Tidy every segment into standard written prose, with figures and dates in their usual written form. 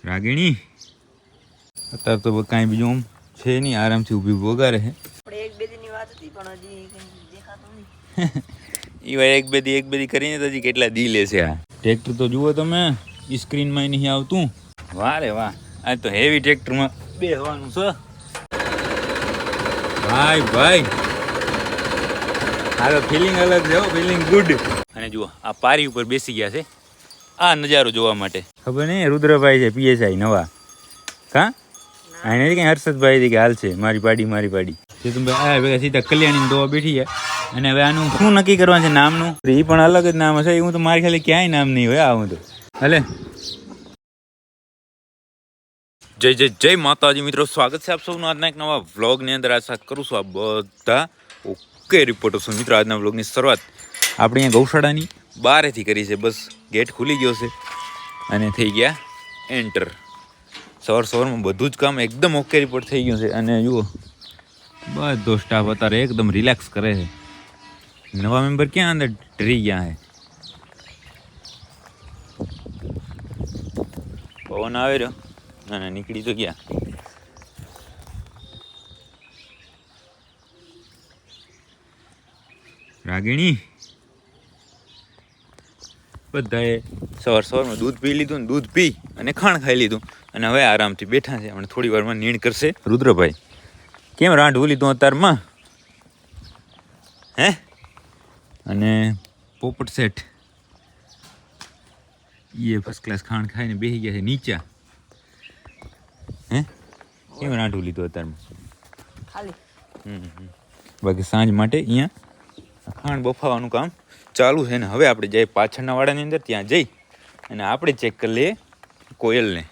રાગીણી અત્યારે તો કાંઈ બીજું આમ છે નહીં, આરામથી ઊભી વગારે છે. એક બે દિનની વાત હતી પણ હજી દેખાતું નહીં. એ ભાઈ એક બે દી કરીને તો હજી કેટલા દી લેશે આ ટ્રેક્ટર. તો જુઓ તમે, સ્ક્રીનમાં નહીં આવતું. વાહ રે વાહ, આ તો હેવી ટ્રેક્ટરમાં બેસવાનું છે ભાઈ ભાઈ. આ તો ફિલિંગ અલગ છે, ફિલિંગ ગુડ. અને જુઓ આ પારી ઉપર બેસી ગયા છે આ નજારો જોવા માટે. ખબર નહીં રુદ્રભાઈ છે પીએસઆઈ નવા કા આ નથી કઈ હર્ષદભાઈ કે હાલ છે મારી પાડી તે તમે આ ભેગા સીધા કલ્યાણી દોવા બેઠી જાય. અને હવે આનું શું નક્કી કરવાનું છે નામનું? એ પણ અલગ જ નામ હશે. હું તો મારી ખ્યાલે ક્યાંય નામ નહીં હોય. આવું તો હલે. જય માતાજી મિત્રો, સ્વાગત છે આપ સૌનું આજના એક નવા વ્લોગની અંદર. આશા કરું છું આપ બધા ઓકે રિપોર્ટર છો. મિત્રો આજના વ્લોગની શરૂઆત આપણે અહીંયા ગૌશાળાની બહારેથી કરી છે. બસ ગેટ ખુલી ગયો છે અને થઈ ગયા એન્ટર. સવારમાં બધું જ કામ એકદમ ઓકે રિપોર્ટ થઈ ગયું છે. અને જુઓ બધો સ્ટાફ અત્યારે એકદમ રિલેક્સ કરે છે. નવા મેમ્બર ક્યાં અંદર ડરી ગયા છે. પવન આવે રહ્યો અને નીકળી તો ગયા. રાગીણી બધાએ સવારમાં દૂધ પી લીધું ને દૂધ પી અને ખાણ ખાઈ લીધું અને હવે આરામથી બેઠા છે. હમણાં થોડી વારમાં નીણ કરશે રુદ્રભાઈ. કેમ રાંધવું લીધું અત્યારમાં હે? અને પોપટ સેટ એ ફર્સ્ટ ક્લાસ ખાણ ખાઈને બેસી ગયા છે નીચા. હે કેમ રાંધવું લીધું અત્યારમાં? બાકી સાંજ માટે અહીંયા ખાણ બફાવાનું કામ ચાલુ છે ને. હવે આપણે જઈએ પાછળના વાડાની અંદર, ત્યાં જઈ અને આપણે ચેક કરી લઈએ કોયલને.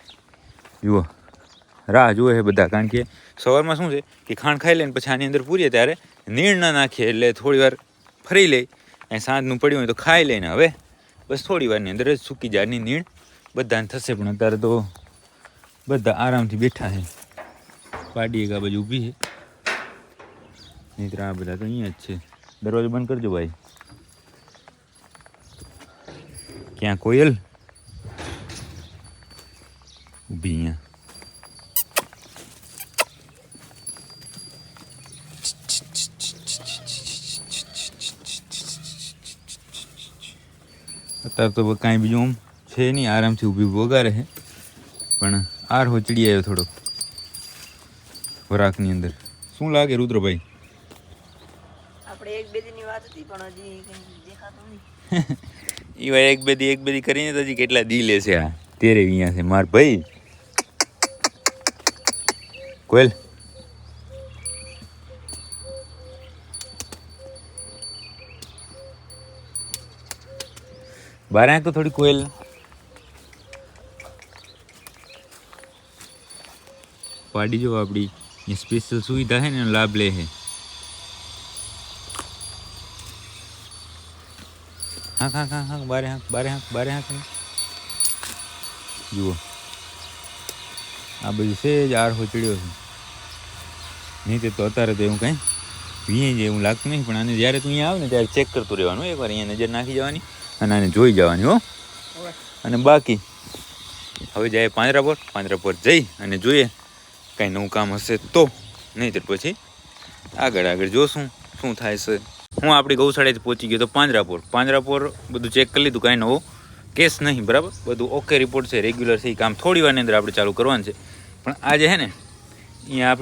જુઓ રાહ જુએ છે બધા, કારણ કે સવારમાં શું છે કે ખાણ ખાઈ લે ને પછી આની અંદર પૂરીએ ત્યારે નીણ ના નાખીએ એટલે થોડી વાર ફરી લે. અને સાંજનું પડ્યું હોય તો ખાઈ લઈને હવે બસ થોડી વારની અંદર જ સૂકી જારની નીણ બધાને થશે. પણ અત્યારે તો બધા આરામથી બેઠા છે. પાડી એક આ બાજુ ઊભી છે, નહીં આ બધા તો અહીંયા જ છે. દરવાજો બંધ કરજો ભાઈ. ક્યાં કોયલ ઊભી અહીંયા. અત્યારે તો કાંઈ બીજું આમ છે નહીં, આરામથી ઊભી વગારે છે. પણ આર હોચડી આવ્યો થોડો વરાકની અંદર. શું લાગે રુદ્રભાઈ? આપણે એક બે દિનની વાત હતી પણ હજી દેખાતું નહીં. એ ભાઈ એક બે દી કરીને તો હજી કેટલા દી લેશે આ. તેરે અહીંયા છે માર ભાઈ કોયલ. બાર આંખ તો થોડી કોયલ. પાડી જો આપણી સ્પેશિયલ સુવિધા છે ને એનો લાભ લે છે. હા બારે હાંક. જુઓ આ બધું છે જ આર હોચડ્યો છે. નહીં તે તો અત્યારે તો એવું કાંઈ વીએ જે એવું લાગતું નહીં. પણ આને જ્યારે તું અહીંયા આવે ને ત્યારે ચેક કરતું રહેવાનું. એકવાર અહીંયા નજર નાખી જવાની અને આને જોઈ જવાની હો. અને બાકી હવે જાય પાંજરા પર જઈ અને જોઈએ કાંઈ નવું કામ હશે તો, નહીં તો પછી આગળ જોશું શું થાય છે. હું આપણી ગૌશાળાએ પહોંચી ગયો તો પાંજરાપોર બધું ચેક કરી લીધું. કાંઈ નવો કેસ નહીં, બરાબર બધું ઓકે રિપોર્ટ છે, રેગ્યુલર છે. એ કામ થોડી વારની અંદર આપણે ચાલુ કરવાનું છે. પણ આજે છે ને અહીંયા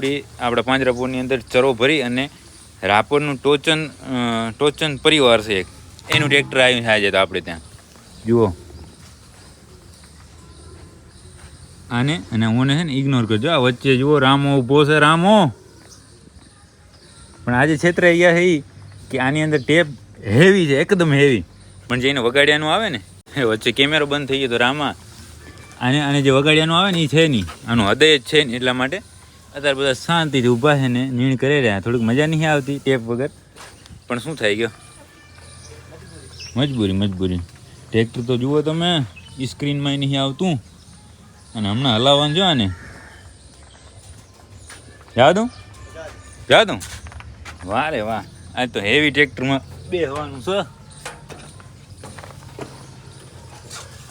આપણા પાંજરાપોરની અંદર ચરો ભરી અને રાપરનું ટોચન પરિવાર છે એક, એનું ટ્રેક્ટર આવ્યું છે આજે. તો આપણે ત્યાં જુઓ આને અને ઓને છે ને ઇગ્નોર કરજો. આ વચ્ચે જુઓ રામો ઊભો છે. રામો પણ આજે છેતરાઈ ગયા છે કે આની અંદર ટેપ હેવી છે, એકદમ હેવી. પણ જે એને વગાડ્યાનું આવે ને વચ્ચે કેમેરો બંધ થઈ ગયો તો રામા આને જે વગાડ્યાનું આવે ને એ છે નહીં, આનું હૃદય જ છે ને. એટલા માટે અત્યારે બધા શાંતિથી ઊભા છે ને નીણ કરી રહ્યા. થોડીક મજા નહીં આવતી ટેપ વગર, પણ શું થઈ ગયો મજબૂરી. ટ્રેક્ટર તો જુઓ તમે, સ્ક્રીનમાં નહીં આવતું અને હમણાં હલાવવાનું જો આને. જા દઉં. વાહ રે વાહ, આજ તો હેવી ટ્રેક્ટરમાં બેસવાનું છે.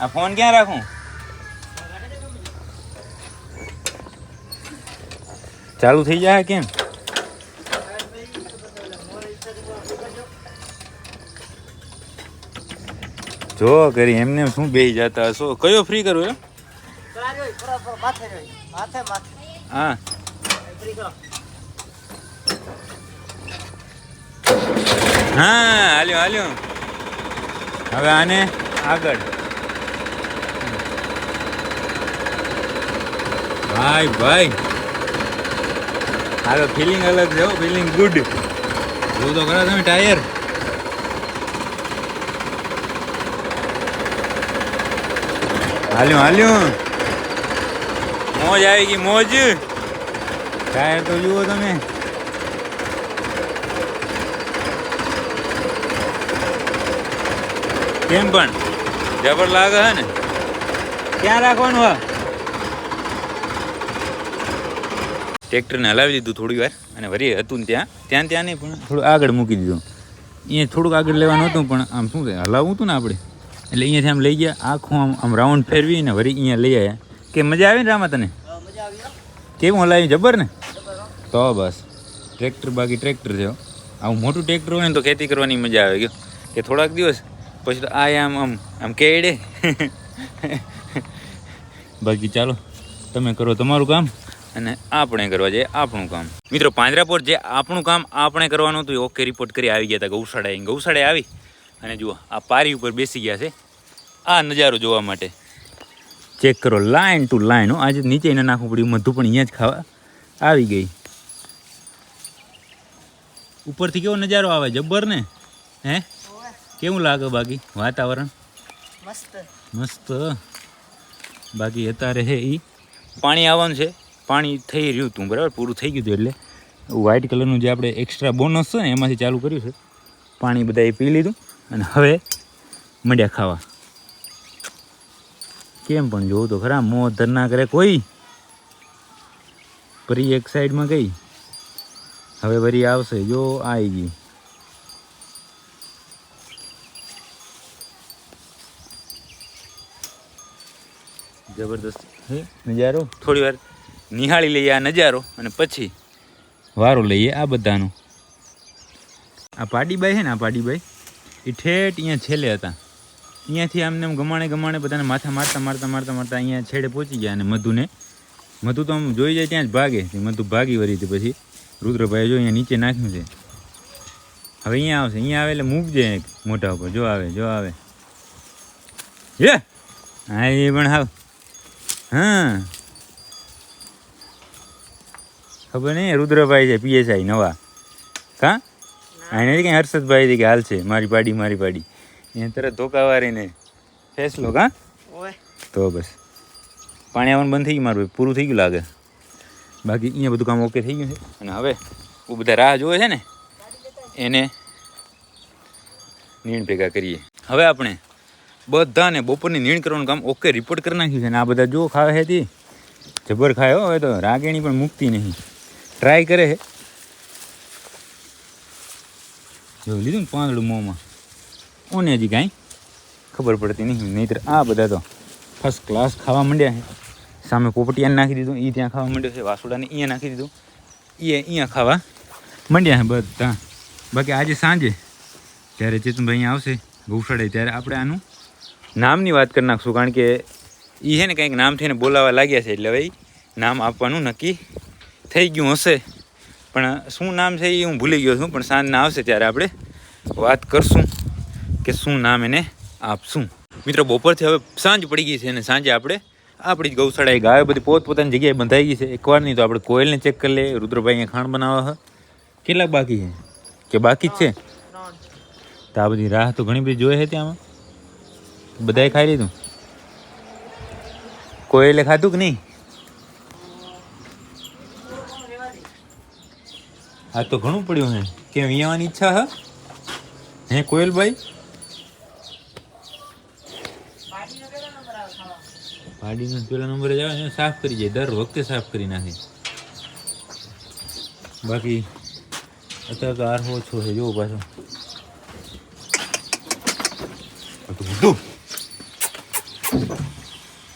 આ ફોન ક્યાં રાખું? ચાલુ થઈ જાય કેમ? જો કરી એમને શું બેસી જતા હશો. કયો ફ્રી કરો એમ? હા હા, હાલ્યો હાલ્યો. હવે આને આગળ ભાઈ ભાઈ. હાલો, ફિલિંગ અલગ છે, ફિલિંગ ગુડ. જોવું તો ખરા તમે ટાયર. હાલ્યો હાલ્યો, મોજ આવી ગઈ, મોજ. ટાયર તો જુઓ તમે. કેમ પણ જબર લાગે હે ને? ક્યાં રાખવાનું? હા, ટ્રેક્ટરને હલાવી દીધું થોડી વાર અને વળી હતું ને ત્યાં નહીં પણ થોડું આગળ મૂકી દીધું. અહીંયા થોડુંક આગળ લેવાનું હતું પણ આમ શું છે હલાવવું હતું ને આપણે, એટલે અહીંયાથી આમ લઈ ગયા, આખું આમ રાઉન્ડ ફેરવીને વળી અહીંયા લઈ આવ્યા. કે મજા આવી ને રામા તને? કેવું હલાવી? જબર ને? તો બસ ટ્રેક્ટર બાકી ટ્રેક્ટર છે. આવું મોટું ટ્રેક્ટર હોય ને તો ખેતી કરવાની મજા આવે. ગયો કે થોડાક દિવસ પછી તો આ આમ આમ આમ કેડે. બાકી ચાલો, તમે કરો તમારું કામ અને આપણે કરવા જઈએ આપણું કામ. મિત્રો, પાંજરાપોર જે આપણું કામ આપણે કરવાનું હતું એ ઓકે રિપોર્ટ કરી આવી ગયા હતા ગૌશાળાએ. ગૌશાળાએ આવી અને જુઓ આ પારી ઉપર બેસી ગયા છે આ નજારો જોવા માટે. ચેક કરો, લાઈન ટુ લાઈન. આજે નીચે એને નાખવું પડ્યું, મધુ પણ અહીંયા જ ખાવા આવી ગઈ. ઉપરથી કેવો નજારો આવે, જબ્બર ને? હે, કેવું લાગે બાકી વાતાવરણ? મસ્ત મસ્ત. બાકી અત્યારે હે એ પાણી આવવાનું છે. પાણી થઈ રહ્યું હતું, બરાબર, પૂરું થઈ ગયું હતું. એટલે વ્હાઇટ કલરનું જે આપણે એક્સ્ટ્રા બોનસ છે ને એમાંથી ચાલુ કર્યું છે. પાણી બધાએ પી લીધું અને હવે મંડ્યા ખાવા. કેમ પણ જોવું તો ખરા, મોં ધરના કરે કોઈ. પરી એક સાઈડમાં ગઈ, હવે વરી આવશે. જો આવી ગઈ. જબરદસ્ત હે નજારો. થોડી વાર નિહાળી લઈએ આ નજારો અને પછી વારો લઈએ આ બધાનો. આ પાડીબાઈ છે ને, આ પાડીબાઈ એ ઠેઠ અહીંયા છેલ્લે હતા. અહીંયાથી આમને આમ ગમાણે બધાને માથા મારતા અહીંયા છેડે પહોંચી ગયા. અને મધુ તો આમ જોઈ જાય ત્યાં જ ભાગે. મધુ ભાગી વળી હતી. પછી રુદ્રભાઈ જો અહીંયા નીચે નાખ્યું છે. હવે અહીંયા આવશે. અહીંયા આવે એટલે મૂકજે મોઢા ઉપર. જો આવે હે. હા, એ પણ હાવ. હા, ખબર નહીં. રુદ્રભાઈ છે PSI નવા. કા એને કંઈ હર્ષદભાઈ કે હાલ છે મારી પાડી. અહીંયા તરત ધોકાવારીને ફેસલો. કા તો બસ પાણી આવવાનું બંધ થઈ ગયું મારું, પૂરું થઈ ગયું લાગે. બાકી અહીંયા બધું કામ ઓકે થઈ ગયું છે. અને હવે બધા રાહ જોવે છે ને એને નીણ ભેગા કરીએ. હવે આપણે બધાને બપોરની નીણ કરવાનું કામ ઓકે રિપોર્ટ કરી નાખ્યું છે. અને આ બધા જો ખાવે છે તે જબર ખાય. હવે તો રાગેણી પણ મૂકતી નહીં, ટ્રાય કરે છે. જો લીધું ને પાંદડું મોંમાં, ઓને હજી કાંઈ ખબર પડતી નહીં. નહીંતર આ બધા તો ફર્સ્ટ ક્લાસ ખાવા માંડ્યા છે. સામે પોપટિયાને નાખી દીધું, એ ત્યાં ખાવા માંડ્યો છે. વાસુડાને અહીંયા નાખી દીધું, એ અહીંયા ખાવા માંડ્યા છે બધા. બાકી આજે સાંજે જ્યારે ચેતનભાઈ અહીંયા આવશે ગૌશાળાએ ત્યારે આપણે આનું નામની વાત કરી નાખશું. કારણ કે એ છે ને કંઈક નામથી એને બોલાવવા લાગ્યા છે. એટલે હવે નામ આપવાનું નક્કી થઈ ગયું હશે. પણ શું નામ છે એ હું ભૂલી ગયો છું. પણ સાંજના આવશે ત્યારે આપણે વાત કરશું કે શું નામ એને આપશું. મિત્રો, બપોરથી હવે સાંજ પડી ગઈ છે અને સાંજે આપણે આપણી જ ગૌશાળાએ ગાયો બધી પોતપોતાની જગ્યાએ બંધાઈ ગઈ છે. એકવાર નહીં તો આપણે કોયલને ચેક કરી લઈએ. રુદ્રભાઈ અહીંયા ખાણ બનાવવા છે. કેટલાક બાકી છે કે બાકી જ છે? તો આ બધી રાહ તો ઘણી બધી જોઈએ છે ત્યાં. બધાએ ખાઈ લીધું? કોયલે ખાધું કે નહીં? આ તો ઘણું પડ્યું હે. કેમ અહીંયા ઈચ્છા હે કોયલભાઈ? પાડીનો પેલા નંબરે જ આવે ને, સાફ કરી જાય. દર વખતે સાફ કરી નાખે. બાકી અત્યારે તો આર ઓછો છે. જોવો પાછો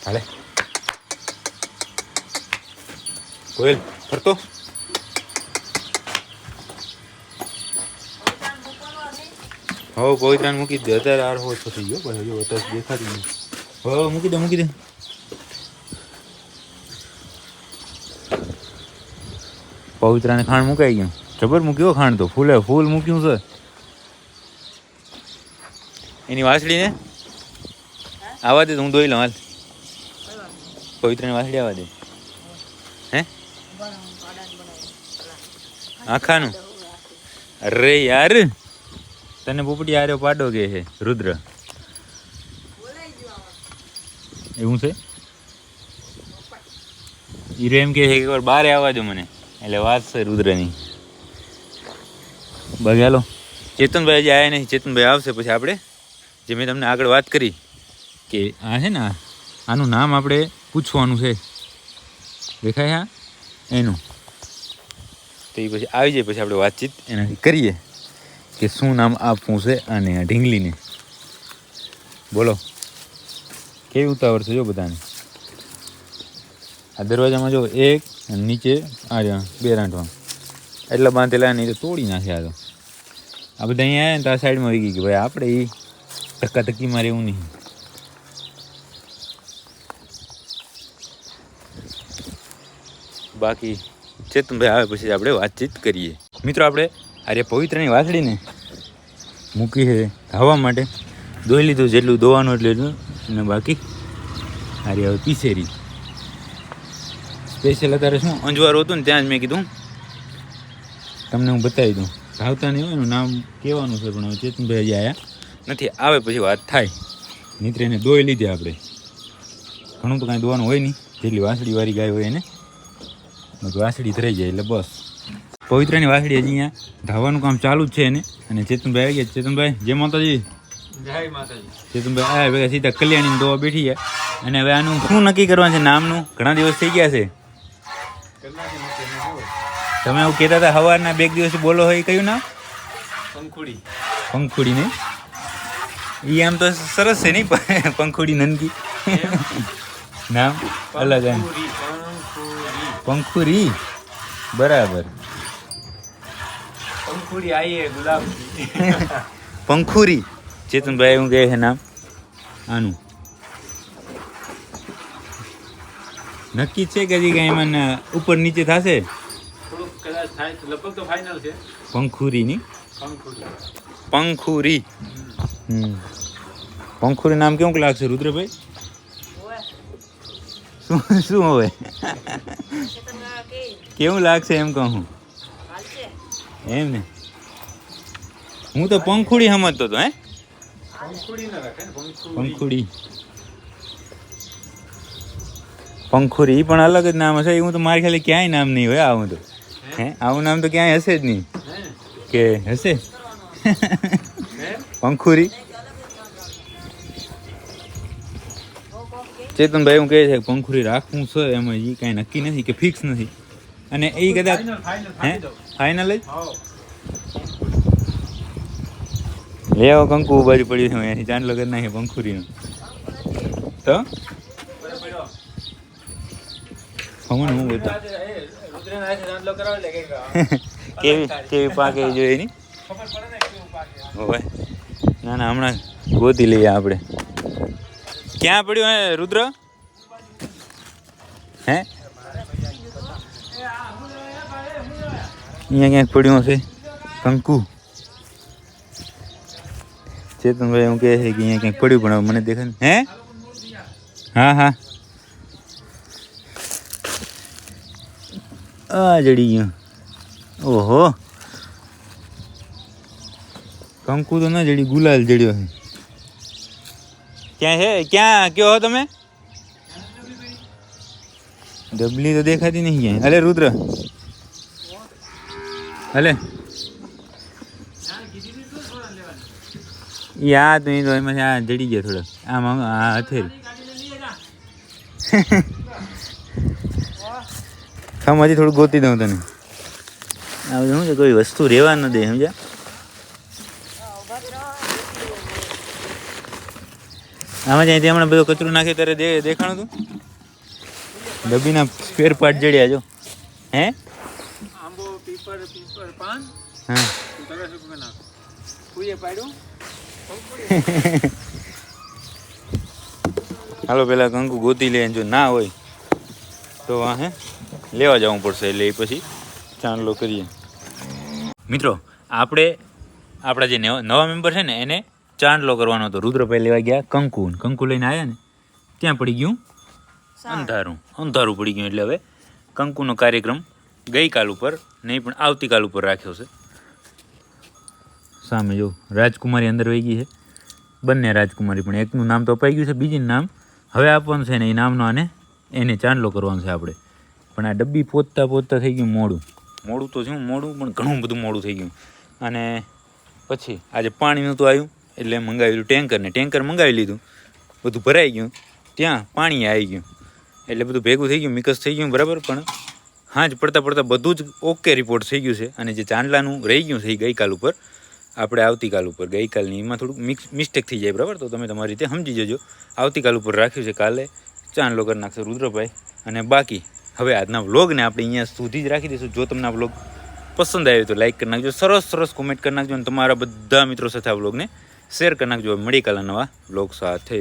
હાલે કોયલ ફરતો. હવે પવિત્રાને મૂકી દે અત્યારે આર ઓછો થઈ ગયો પછી જો અત્યારે દેખાતું નહીં હવે મૂકી દે પવિત્રાને ખાંડ મુકાઈ ગયું જબર મૂક્યો ખાંડ તો ફૂલ મૂક્યું છે એની વાસળીને આવવા દે તો હું ધોઈ લઉં હાલ પવિત્રાની વાસળી આવવા દે હે આખાનું અરે યાર તને પોપટી આર્યો પાડો કે છે રુદ્ર એવું છે હીરો એમ કે છે કે એકવાર બારે આવવા દો મને એટલે વાત છે રુદ્રની બગાલો ચેતનભાઈ હજી આવ્યા નહીં ચેતનભાઈ આવશે પછી આપણે જે મેં તમને આગળ વાત કરી કે આ છે ને આનું નામ આપણે પૂછવાનું છે દેખાય હા એનું તો એ પછી આવી જાય પછી આપણે વાતચીત એનાથી કરીએ કે શું નામ આપવું છે આને આ ઢીંગલીને બોલો કેવી ઉતાવળ છે જો બધાને આ દરવાજામાં જો એક અને નીચે આ 2 રાંઠવા એટલા બાંધેલા નહીં તો તોડી નાખ્યા તો આ બધા અહીંયા આવ્યા ને તો આ સાઈડમાં આવી ગઈ કે ભાઈ આપણે એ ધક્કા મારે એવું નહીં બાકી ચેતનભાઈ આવે પછી આપણે વાતચીત કરીએ મિત્રો આપણે અરે પવિત્રની વાસળીને મૂકી છે ધાવા માટે દોઈ લીધું જેટલું દોવાનું એટલું અને બાકી અરે હવે પીસેરી સ્પેશિયલ અત્યારે શું અંજવારો હતું ને ત્યાં જ મેં કીધું તમને હું બતાવી દઉં ધાવતા નહીં હોય એનું નામ કહેવાનું છે પણ હવે ચેતનભાઈ હજી આવ્યા નથી આવે પછી વાત થાય નીતરે એને દોઈ લીધી આપણે ઘણું તો કાંઈ દોવાનું હોય નહીં જેટલી વાસળીવાળી ગાય હોય એને વાસળી ધરાઈ જાય એટલે બસ પવિત્રની વાસળી હજી અહીંયા ધાવાનું કામ ચાલુ જ છે એને અને ચેતનભાઈ આવી ગયા ચેતનભાઈ જય માતાજી ચેતનભાઈ આવ્યા ભેગા સીધા કલ્યાણીની દોવા બેઠી ગયા અને હવે આનું શું નક્કી કરવાનું છે નામનું ઘણા દિવસ થઈ ગયા છે તમે એવું કહેતા હતા સવારના 2 દિવસ બોલો હોય કયું નામ પંખુડી ને એ આમ તો સરસ છે નહીં પંખુડી નનકી નામ અલગ એમ પંખુરી બરાબર પંખુરી ચેતનભાઈ એવું કહે છે નામ આનું નક્કી છે કે હજી કઈ એમાં ઉપર નીચે થશે પંખુરી પંખુરી પંખુરી નામ કેવું લાગશે રુદ્રભાઈ શું હોય કેવું લાગશે એમ કહું એમ ને હું તો પંખુડી સમજતો હતો હે પંખુરી પણ અલગ જ નામ હશે એવું તો મારી ખ્યાલે ક્યાંય નામ નહીં હોય આવું તો હે આવું નામ તો ક્યાંય હશે જ નહીં કે હશે પંખુરી ચેતનભાઈ એવું કહે છે કે પંખુરી રાખવું છે એમાં એ કાંઈ નક્કી નથી કે ફિક્સ નથી અને એ કદાચ હે ફાઇનલ જ લે આવો કંકુ બાજુ પડ્યું છે અહીંયાથી ચાંદલો કરી નાખે પંખુરીનો તો હું બધું કેવી પાકે જોઈએ એની ના ના હમણાં ગોતી લઈએ આપણે ક્યાં પડ્યું હે રુદ્ર હે અહીંયા ક્યાંક પડ્યું હશે કંકુ ચેતનભાઈ એવું કહે છે કે અહીંયા ક્યાંક પડ્યું પણ મને દેખાય હે હા આ જડી ગયું ઓહો કંકુ તો ના જડી ગુલાલ જડ્યો છે ક્યાં છે ક્યાં કયો હો તમે ડબલી તો દેખાતી નહીં ક્યાંય અલે રુદ્ર અલે યા તો એમાં આ જડી ગયા થોડો આમ આ હથેર ખમ હજી થોડું ગોતી દઉં તને આ બધું શું છે કોઈ વસ્તુ રહેવા ન દે સમજ્યા આમાં જ્યાંથી હમણાં બધો કચરો નાખ્યો ત્યારે દેખાણું તું ડબ્બીના સ્પેર પાર્ટ જડ્યા જો હે આંબો પીપર પાન હા તવે સુક નાખ કુઈએ પાડ્યું હાલો પેલા કંકુ ગોતી લે, જો ના હોય તો હે લેવા જવું પડશે, એટલે એ પછી ચાંદલો કરીએ. મિત્રો આપણે આપણા જે નવા મેમ્બર છે ને એને ચાંદલો કરવાનો હતો. રુદ્રભાઈ લેવા ગયા કંકુ લઈને આવ્યા ને ત્યાં પડી ગયું અંધારું પડી ગયું. એટલે હવે કંકુનો કાર્યક્રમ ગઈકાલ ઉપર નહીં પણ આવતીકાલ ઉપર રાખ્યો છે. સામે જો રાજકુમારી અંદર વહી ગઈ છે, બંને રાજકુમારી, પણ એકનું નામ તો અપાઈ ગયું છે, બીજીનું નામ હવે આપવાનું છે ને એ નામનો એને ચાંદલો કરવાનો છે આપણે. પણ આ ડબ્બી પોતતા થઈ ગયું મોડું તો શું મોડું, પણ ઘણું બધું મોડું થઈ ગયું. અને પછી આજે પાણી નહોતું આવ્યું એટલે મંગાવેલું ટેન્કર મંગાવી લીધું, બધું ભરાઈ ગયું, ત્યાં પાણી આવી ગયું, એટલે બધું ભેગું થઈ ગયું, મિક્સ થઈ ગયું બરાબર. પણ હાજ પડતા બધું જ ઓકે રિપોર્ટ થઈ ગયું છે. અને જે ચાંદલાનું રહી ગયું છે એ ગઈકાલ ઉપર આપણે આવતીકાલ ઉપર, ગઈકાલની એમાં થોડુંક મિસ્ટેક થઈ જાય બરાબર, તો તમે તમારી રીતે સમજી જજો. આવતીકાલ ઉપર રાખ્યું છે, કાલે ચાંદલો કરી નાખશે રુદ્રભાઈ. અને બાકી હવે આજના વ્લોગને આપણે અહીંયા સુધી જ રાખી દઈશું. જો તમને આ વ્લોગ પસંદ આવ્યો તો લાઈક કરી નાખજો, સરસ કોમેન્ટ કરી નાખજો, અને તમારા બધા મિત્રો સાથે આ વ્લોગને શેર કરી નાખજો. મળી કાલના નવા વ્લોગ સાથે.